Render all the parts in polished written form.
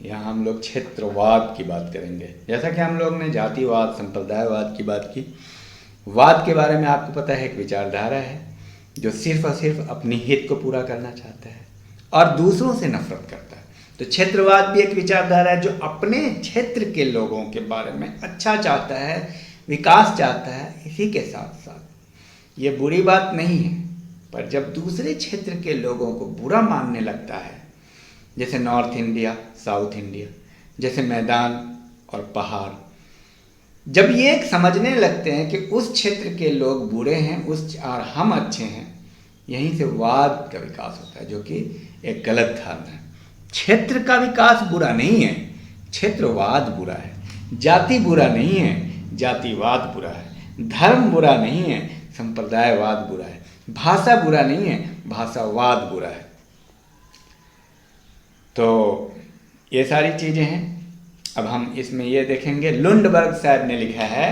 यहाँ हम लोग क्षेत्रवाद की बात करेंगे। जैसा कि हम लोग ने जातिवाद, संप्रदायवाद की बात की, वाद के बारे में आपको पता है एक विचारधारा है जो सिर्फ और सिर्फ अपनी हित को पूरा करना चाहता है और दूसरों से नफरत करता है। तो क्षेत्रवाद भी एक विचारधारा है जो अपने क्षेत्र के लोगों के बारे में अच्छा चाहता है, विकास चाहता है। इसी के साथ साथ ये बुरी बात नहीं है, पर जब दूसरे क्षेत्र के लोगों को बुरा मानने लगता है, जैसे नॉर्थ इंडिया, साउथ इंडिया, जैसे मैदान और पहाड़, जब ये एक समझने लगते हैं कि उस क्षेत्र के लोग बुरे हैं और हम अच्छे हैं, यहीं से वाद का विकास होता है, जो कि एक गलत धारणा है। क्षेत्र का विकास बुरा नहीं है, क्षेत्रवाद बुरा है। जाति बुरा नहीं है, जातिवाद बुरा है। धर्म बुरा नहीं है, संप्रदायवाद बुरा है। भाषा बुरा नहीं है, भाषावाद बुरा है। तो ये सारी चीज़ें हैं। अब हम इसमें ये देखेंगे, लुंडबर्ग साहब ने लिखा है,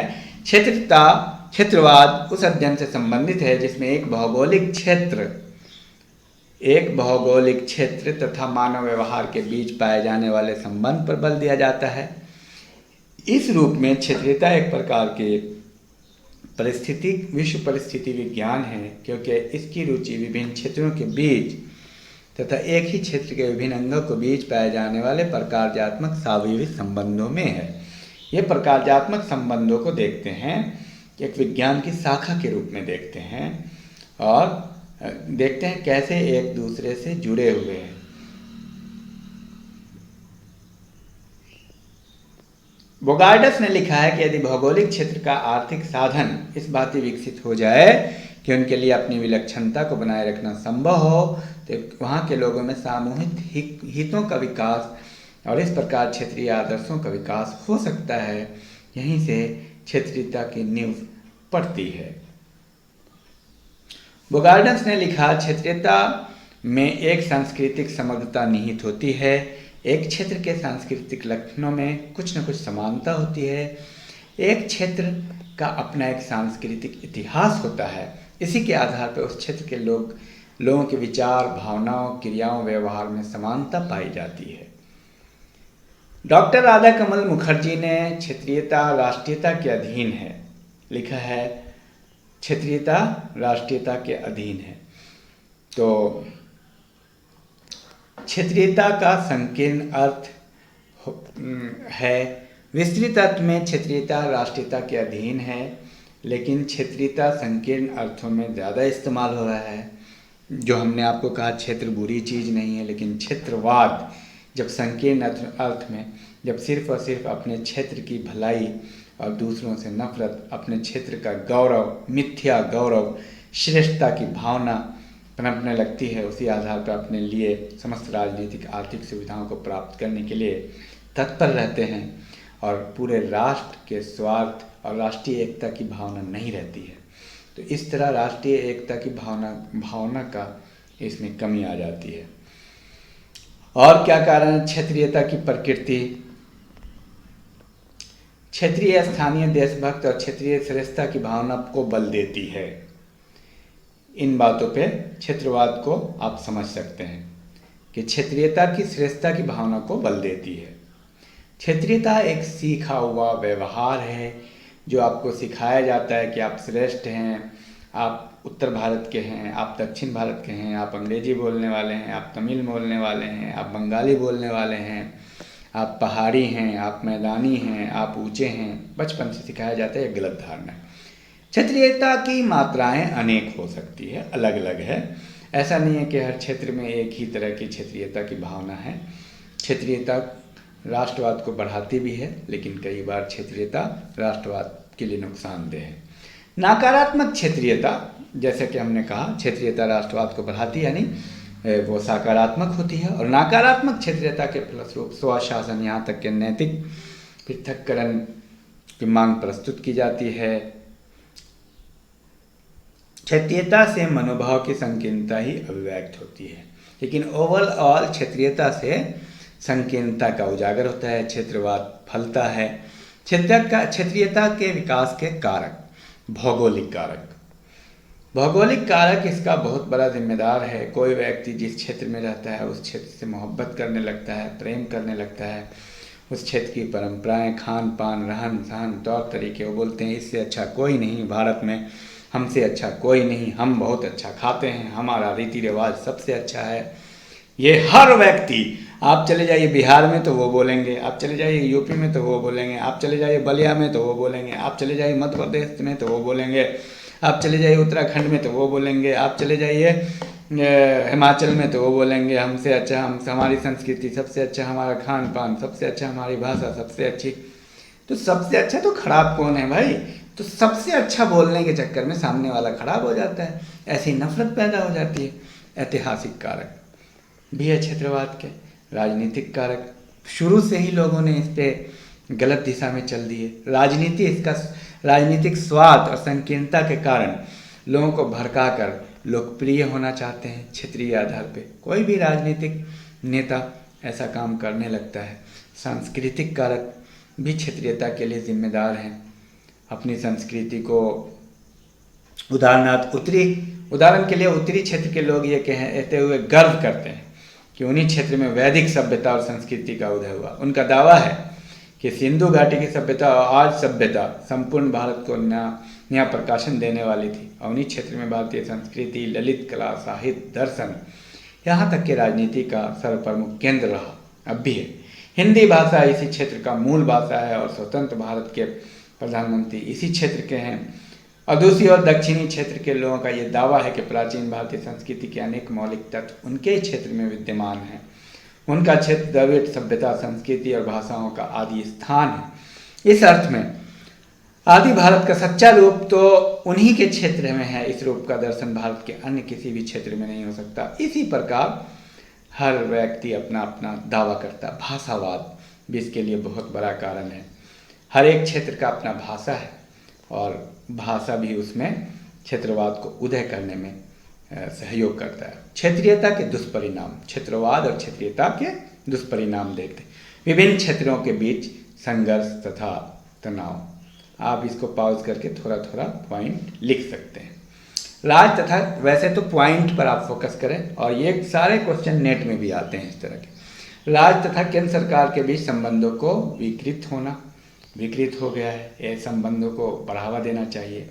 क्षेत्रवाद उस अध्ययन से संबंधित है जिसमें एक भौगोलिक क्षेत्र तथा मानव व्यवहार के बीच पाए जाने वाले संबंध पर बल दिया जाता है। इस रूप में क्षेत्रीयता एक प्रकार के विश्व परिस्थिति विज्ञान है, क्योंकि इसकी रुचि विभिन्न क्षेत्रों के बीच तथा एक ही क्षेत्र के विभिन्न अंगों के बीच पाए जाने वाले प्रकार्यात्मक स्वाभाविक संबंधों में है। ये प्रकार्यात्मक संबंधों को देखते हैं, एक विज्ञान की शाखा के रूप में देखते हैं और देखते हैं कैसे एक दूसरे से जुड़े हुए हैं। बोगार्डस ने लिखा है कि यदि भौगोलिक क्षेत्र का आर्थिक साधन इस बात विकसित हो जाए कि उनके लिए अपनी विलक्षणता को बनाए रखना संभव हो, तो वहाँ के लोगों में सामूहिक हितों का विकास और इस प्रकार क्षेत्रीय आदर्शों का विकास हो सकता है। यहीं से क्षेत्रीयता की नींव पड़ती है। बोगार्डस ने लिखा, क्षेत्रीयता में एक सांस्कृतिक समग्रता निहित होती है। एक क्षेत्र के सांस्कृतिक लक्षणों में कुछ न कुछ समानता होती है। एक क्षेत्र का अपना एक सांस्कृतिक इतिहास होता है। इसी के आधार पर उस क्षेत्र के लोगों के विचार, भावनाओं, क्रियाओं, व्यवहार में समानता पाई जाती है। डॉक्टर राधाकमल मुखर्जी ने क्षेत्रीयता राष्ट्रीयता के अधीन है लिखा है, क्षेत्रीयता राष्ट्रीयता के अधीन है। तो क्षेत्रीयता का संकीर्ण अर्थ है, विस्तृत अर्थ में क्षेत्रीयता राष्ट्रीयता के अधीन है, लेकिन क्षेत्रीयता संकीर्ण अर्थों में ज़्यादा इस्तेमाल हो रहा है। जो हमने आपको कहा क्षेत्र बुरी चीज़ नहीं है, लेकिन क्षेत्रवाद जब संकीर्ण अर्थ में, जब सिर्फ और सिर्फ अपने क्षेत्र की भलाई और दूसरों से नफरत, अपने क्षेत्र का गौरव, मिथ्या गौरव, श्रेष्ठता की भावना पनपने लगती है, उसी आधार पर अपने लिए समस्त राजनीतिक आर्थिक सुविधाओं को प्राप्त करने के लिए तत्पर रहते हैं और पूरे राष्ट्र के स्वार्थ और राष्ट्रीय एकता की भावना नहीं रहती है। तो इस तरह राष्ट्रीय एकता की भावना का इसमें कमी आ जाती है। और क्या कारण है? क्षेत्रीयता की प्रकृति, क्षेत्रीय स्थानीय देशभक्त और क्षेत्रीय श्रेष्ठता की भावना को बल देती है। इन बातों पे क्षेत्रवाद को आप समझ सकते हैं कि क्षेत्रीयता की श्रेष्ठता की भावना को बल देती है। क्षेत्रीयता एक सीखा हुआ व्यवहार है जो आपको सिखाया जाता है कि आप श्रेष्ठ हैं, आप उत्तर भारत के हैं, आप दक्षिण भारत के हैं, आप अंग्रेजी बोलने वाले हैं, आप तमिल बोलने वाले हैं, आप बंगाली बोलने वाले हैं, आप पहाड़ी हैं, आप मैदानी हैं, आप ऊंचे हैं। बचपन से सिखाया जाता है, ये गलत धारणा है। क्षेत्रीयता की मात्राएं अनेक हो सकती है, अलग अलग है। ऐसा नहीं है कि हर क्षेत्र में एक ही तरह की क्षेत्रीयता की भावना है। क्षेत्रीयता राष्ट्रवाद को बढ़ाती भी है, लेकिन कई बार क्षेत्रीयता राष्ट्रवाद के लिए नुकसानदेह है। नकारात्मक क्षेत्रीयता, जैसे कि हमने कहा, क्षेत्रीयता राष्ट्रवाद को बढ़ाती है, यानी वो सकारात्मक होती है। और नकारात्मक क्षेत्रीयता के फलस्वरूप स्वशासन, यहाँ तक के नैतिक पृथक्करण की मांग प्रस्तुत की जाती है। क्षेत्रीयता से मनोभाव की संकीर्णता ही अभिव्यक्त होती है, लेकिन ओवरऑल क्षेत्रीयता से संकीर्णता का उजागर होता है, क्षेत्रवाद फलता है। क्षेत्रीयता के विकास के कारक, भौगोलिक कारक, भौगोलिक कारक इसका बहुत बड़ा जिम्मेदार है। कोई व्यक्ति जिस क्षेत्र में रहता है उस क्षेत्र से मोहब्बत करने लगता है, प्रेम करने लगता है। उस क्षेत्र की परंपराएं, खान पान, रहन सहन, तौर तरीके, वो बोलते हैं इससे अच्छा कोई नहीं भारत में, हमसे अच्छा कोई नहीं, हम बहुत अच्छा खाते हैं, हमारा रीति रिवाज सबसे अच्छा है। ये हर व्यक्ति, आप चले जाइए बिहार में तो वो बोलेंगे, आप चले जाइए यूपी में तो वो बोलेंगे, आप चले जाइए बलिया में तो वो बोलेंगे, आप चले जाइए मध्य प्रदेश में तो वो बोलेंगे, आप चले जाइए उत्तराखंड में तो वो बोलेंगे, आप चले जाइए हिमाचल में तो वो बोलेंगे हमसे अच्छा, हम हमारी संस्कृति सबसे अच्छा, हमारा खान पान सबसे अच्छा, हमारी भाषा सबसे अच्छी। तो सबसे अच्छा तो खराब कौन है भाई? तो सबसे अच्छा बोलने के चक्कर में सामने वाला खराब हो जाता है, ऐसी नफरत पैदा हो जाती है। ऐतिहासिक कारक भी है क्षेत्रवाद के, राजनीतिक कारक, शुरू से ही लोगों ने इस पे गलत दिशा में चल दिए। राजनीतिक स्वार्थ और संकीर्णता के कारण लोगों को भड़का कर लोकप्रिय होना चाहते हैं क्षेत्रीय आधार पे। कोई भी राजनीतिक नेता ऐसा काम करने लगता है। सांस्कृतिक कारक भी क्षेत्रीयता के लिए जिम्मेदार हैं। अपनी संस्कृति को उदाहरण के लिए उत्तरी क्षेत्र के लोग ये कहते हुए गर्व करते हैं कि उन्हीं क्षेत्र में वैदिक सभ्यता और संस्कृति का उदय हुआ। उनका दावा है कि सिंधु घाटी की सभ्यता और आज सभ्यता संपूर्ण भारत को नया प्रकाशन देने वाली थी, और उन्हीं क्षेत्र में भारतीय संस्कृति, ललित कला, साहित्य, दर्शन, यहाँ तक कि राजनीति का सर्वप्रमुख केंद्र रहा, अब भी है। हिंदी भाषा इसी क्षेत्र का मूल भाषा है और स्वतंत्र भारत के प्रधानमंत्री इसी क्षेत्र के हैं। और दूसरी ओर दक्षिणी क्षेत्र के लोगों का ये दावा है कि प्राचीन भारतीय संस्कृति के अनेक मौलिक तत्व उनके क्षेत्र में विद्यमान हैं। उनका क्षेत्र द्रविड़ सभ्यता, संस्कृति और भाषाओं का आदि स्थान है। इस अर्थ में आदि भारत का सच्चा रूप तो उन्हीं के क्षेत्र में है। इस रूप का दर्शन भारत के अन्य किसी भी क्षेत्र में नहीं हो सकता। इसी प्रकार हर व्यक्ति अपना अपना दावा करता है। भाषावाद भी इसके लिए बहुत बड़ा कारण है। हर एक क्षेत्र का अपना भाषा है और भाषा भी उसमें क्षेत्रवाद को उदय करने में सहयोग करता है। क्षेत्रीयता के दुष्परिणाम, क्षेत्रवाद और क्षेत्रीयता के दुष्परिणाम देखते हैं। विभिन्न क्षेत्रों के बीच संघर्ष तथा तनाव। आप इसको पॉज करके थोड़ा थोड़ा पॉइंट लिख सकते हैं। राज तथा, वैसे तो पॉइंट पर आप फोकस करें और ये सारे क्वेश्चन नेट में भी आते हैं इस तरह के। राज तथा केंद्र सरकार के बीच संबंधों को विकृत हो गया है। ये संबंधों को बढ़ावा देना चाहिए,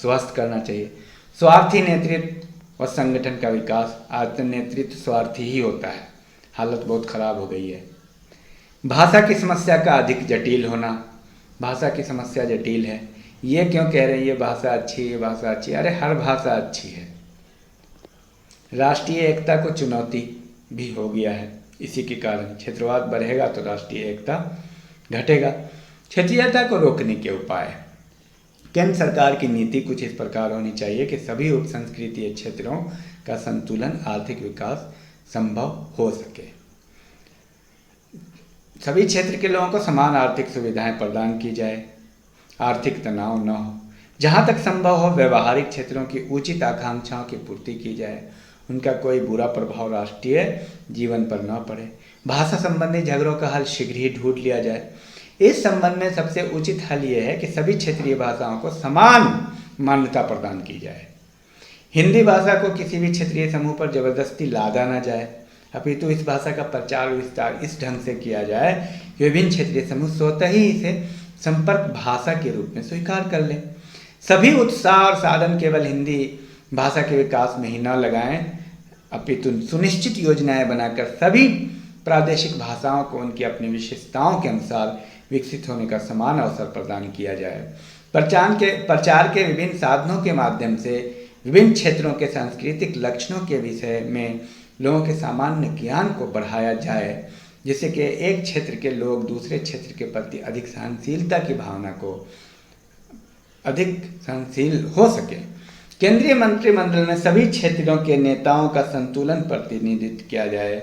स्वस्थ करना चाहिए। स्वार्थी नेतृत्व और संगठन का विकास। आज तो नेतृत्व स्वार्थी ही होता है, हालत बहुत खराब हो गई है। भाषा की समस्या का अधिक जटिल होना। भाषा की समस्या जटिल है। ये क्यों कह रहे हैं ये भाषा अच्छी है, ये भाषा अच्छी है? अरे हर भाषा अच्छी है। राष्ट्रीय एकता को चुनौती भी हो गया है। इसी के कारण क्षेत्रवाद बढ़ेगा तो राष्ट्रीय एकता घटेगा। क्षेत्रीयता को रोकने के उपाय। केंद्र सरकार की नीति कुछ इस प्रकार होनी चाहिए कि सभी उप संस्कृतीय क्षेत्रों का संतुलन, आर्थिक विकास संभव हो सके। सभी क्षेत्र के लोगों को समान आर्थिक सुविधाएं प्रदान की जाए, आर्थिक तनाव न हो। जहाँ तक संभव हो व्यवहारिक क्षेत्रों की उचित आकांक्षाओं की पूर्ति की जाए, उनका कोई बुरा प्रभाव राष्ट्रीय जीवन पर न पड़े। भाषा संबंधी झगड़ों का हल शीघ्र ही ढूंढ लिया जाए। इस संबंध में सबसे उचित हल ये है कि सभी क्षेत्रीय भाषाओं को समान मान्यता प्रदान की जाए। हिंदी भाषा को किसी भी क्षेत्रीय समूह पर जबरदस्ती लादा न जाए, अपितु इस भाषा का प्रचार विस्तार इस ढंग से किया जाए कि विभिन्न क्षेत्रीय समूह स्वतः ही इसे संपर्क भाषा के रूप में स्वीकार कर लें। सभी उत्साह और साधन केवल हिंदी भाषा के विकास में ही न लगाएं, अपितु सुनिश्चित योजनाएं बनाकर सभी प्रादेशिक भाषाओं को उनकी अपनी विशेषताओं के अनुसार विकसित होने का समान अवसर प्रदान किया जाए। प्रचार के विभिन्न साधनों के माध्यम से विभिन्न क्षेत्रों के सांस्कृतिक लक्षणों के विषय में लोगों के सामान्य ज्ञान को बढ़ाया जाए, जिससे कि एक क्षेत्र के लोग दूसरे क्षेत्र के प्रति अधिक सहनशीलता की भावना को अधिक सहनशील हो सके। केंद्रीय मंत्रिमंडल में सभी क्षेत्रों के नेताओं का संतुलन प्रतिनिधित्व किया जाए।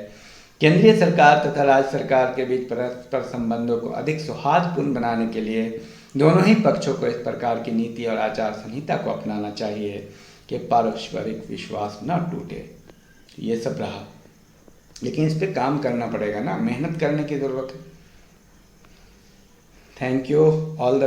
केंद्रीय सरकार तथा राज्य सरकार के बीच परस्पर संबंधों को अधिक सौहार्दपूर्ण बनाने के लिए दोनों ही पक्षों को इस प्रकार की नीति और आचार संहिता को अपनाना चाहिए कि पारस्परिक विश्वास न टूटे। ये सब रहा, लेकिन इस पे काम करना पड़ेगा ना, मेहनत करने की ज़रूरत है। Thank you all the